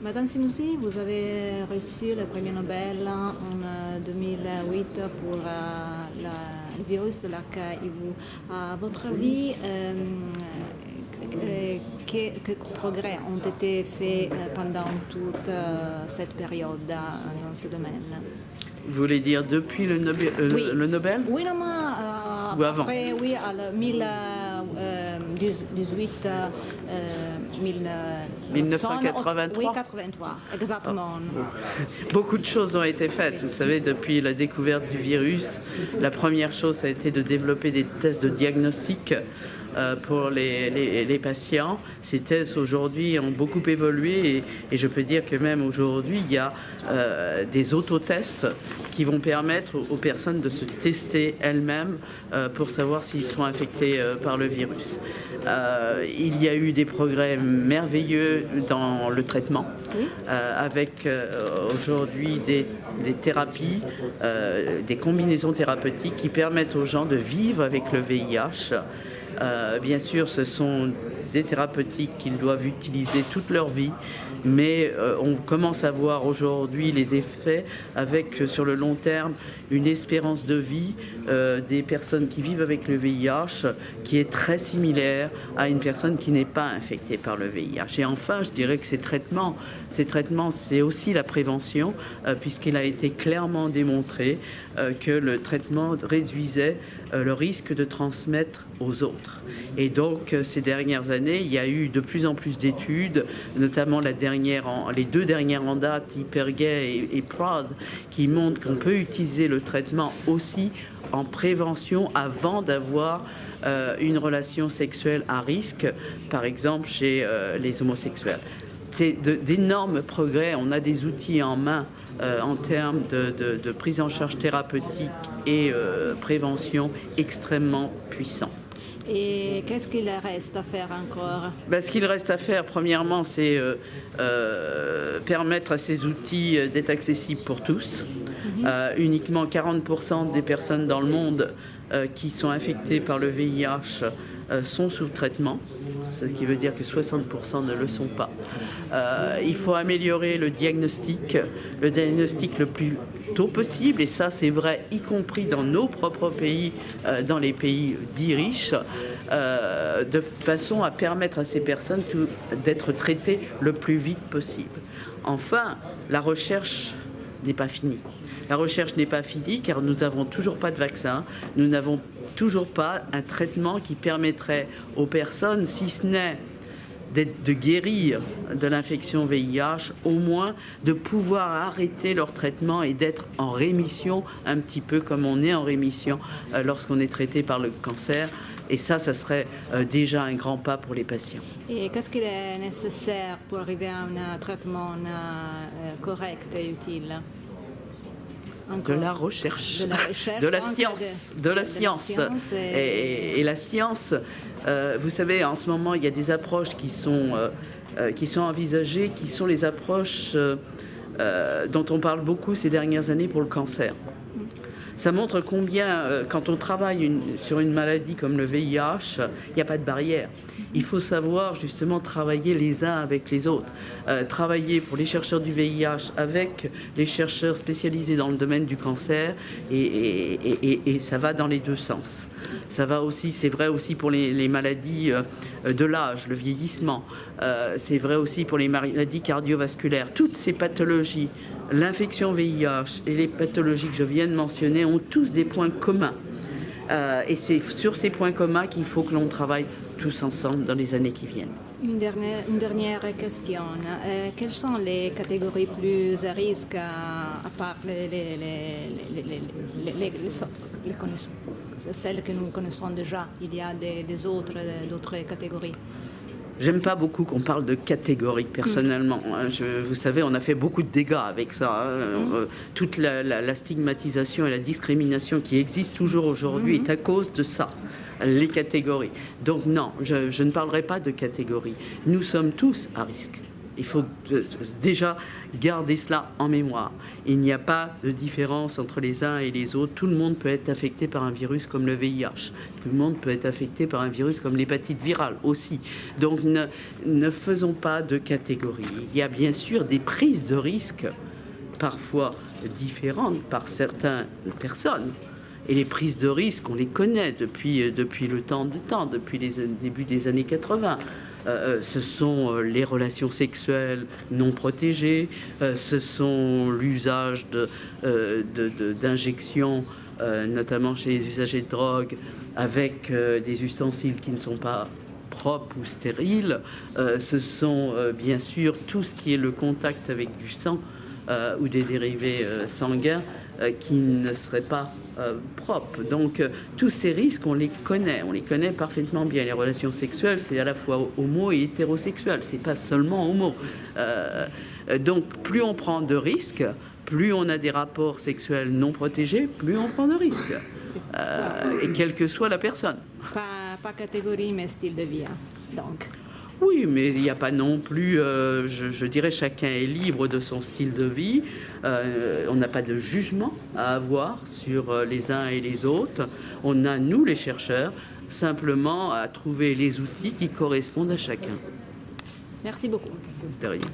Madame Sinoussi, vous avez reçu le prix Nobel en 2008 pour le virus de l'HIV. À votre avis, quels progrès ont été faits pendant toute cette période dans ce domaine? Vous voulez dire depuis le Nobel, Oui. le Nobel Oui, non, mais ou avant? après, oui, à 2018, 1983. Oui, 83, exactement. Beaucoup de choses ont été faites. Vous savez, depuis la découverte du virus, la première chose a été de développer des tests de diagnostic pour les patients. Ces tests aujourd'hui ont beaucoup évolué et je peux dire que même aujourd'hui, il y a des autotests qui vont permettre aux personnes de se tester elles-mêmes pour savoir s'ils sont infectés par le virus. Il y a eu des progrès merveilleux dans le traitement, avec aujourd'hui des thérapies, des combinaisons thérapeutiques qui permettent aux gens de vivre avec le VIH. Bien sûr, ce sont des thérapeutiques qu'ils doivent utiliser toute leur vie, mais on commence à voir aujourd'hui les effets avec, sur le long terme, une espérance de vie des personnes qui vivent avec le VIH qui est très similaire à une personne qui n'est pas infectée par le VIH. Et enfin, je dirais que ces traitements, c'est aussi la prévention, puisqu'il a été clairement démontré que le traitement réduisait le risque de transmettre aux autres. Et donc, ces dernières années, il y a eu de plus en plus d'études, notamment les deux dernières en date, Hypergay et PROD, qui montrent qu'on peut utiliser le traitement aussi en prévention avant d'avoir une relation sexuelle à risque, par exemple chez les homosexuels. C'est d'énormes progrès. On a des outils en main en termes de prise en charge thérapeutique et prévention extrêmement puissants. Et qu'est-ce qu'il reste à faire encore? Ce qu'il reste à faire, premièrement, c'est permettre à ces outils d'être accessibles pour tous. Uniquement 40% des personnes dans le monde qui sont infectées par le VIH sont sous traitement, ce qui veut dire que 60% ne le sont pas. Il faut améliorer le diagnostic le plus tôt possible, et ça c'est vrai y compris dans nos propres pays, dans les pays dits riches, de façon à permettre à ces personnes d'être traitées le plus vite possible. Enfin, la recherche n'est pas finie. La recherche n'est pas finie car nous n'avons toujours pas de vaccin, nous n'avons toujours pas un traitement qui permettrait aux personnes, si ce n'est de guérir de l'infection VIH, au moins de pouvoir arrêter leur traitement et d'être en rémission, un petit peu comme on est en rémission lorsqu'on est traité par le cancer. Et ça serait déjà un grand pas pour les patients. Et qu'est-ce qu'il est nécessaire pour arriver à un traitement correct et utile? De la recherche, de la science. Et la science, vous savez, en ce moment, il y a des approches qui sont envisagées, qui sont les approches dont on parle beaucoup ces dernières années pour le cancer. Ça montre combien, quand on travaille sur une maladie comme le VIH, il n'y a pas de barrière. Il faut savoir justement travailler les uns avec les autres. Travailler pour les chercheurs du VIH avec les chercheurs spécialisés dans le domaine du cancer, et ça va dans les deux sens. Ça va aussi, c'est vrai aussi pour les maladies de l'âge, le vieillissement. C'est vrai aussi pour les maladies cardiovasculaires. Toutes ces pathologies, l'infection VIH et les pathologies que je viens de mentionner ont tous des points communs. Et c'est sur ces points communs qu'il faut que l'on travaille tous ensemble dans les années qui viennent. Une dernière question. Quelles sont les catégories plus à risque, à part celles que nous connaissons déjà? Il y a d'autres catégories. J'aime pas beaucoup qu'on parle de catégories personnellement. Vous savez, on a fait beaucoup de dégâts avec ça. Toute la stigmatisation et la discrimination qui existe toujours aujourd'hui est à cause de ça, les catégories. Donc non, je ne parlerai pas de catégories. Nous sommes tous à risque. Il faut déjà garder cela en mémoire. Il n'y a pas de différence entre les uns et les autres. Tout le monde peut être affecté par un virus comme le VIH. Tout le monde peut être affecté par un virus comme l'hépatite virale aussi. Donc ne faisons pas de catégories. Il y a bien sûr des prises de risques parfois différentes par certaines personnes. Et les prises de risques, on les connaît depuis le temps, depuis les débuts des années 80. Ce sont les relations sexuelles non protégées, ce sont l'usage d'injections, notamment chez les usagers de drogue, avec des ustensiles qui ne sont pas propres ou stériles. Ce sont bien sûr tout ce qui est le contact avec du sang ou des dérivés sanguins qui ne seraient pas propres. Donc tous ces risques, on les connaît parfaitement bien. Les relations sexuelles, c'est à la fois homo et hétérosexuel, c'est pas seulement homo. Donc plus on prend de risques, plus on a des rapports sexuels non protégés, plus on prend de risques. Et quelle que soit la personne. Pas catégorie, mais style de vie. Donc. Oui, mais il n'y a pas non plus, je dirais, chacun est libre de son style de vie. On n'a pas de jugement à avoir sur les uns et les autres. On a, nous les chercheurs, simplement à trouver les outils qui correspondent à chacun. Merci beaucoup. De rien.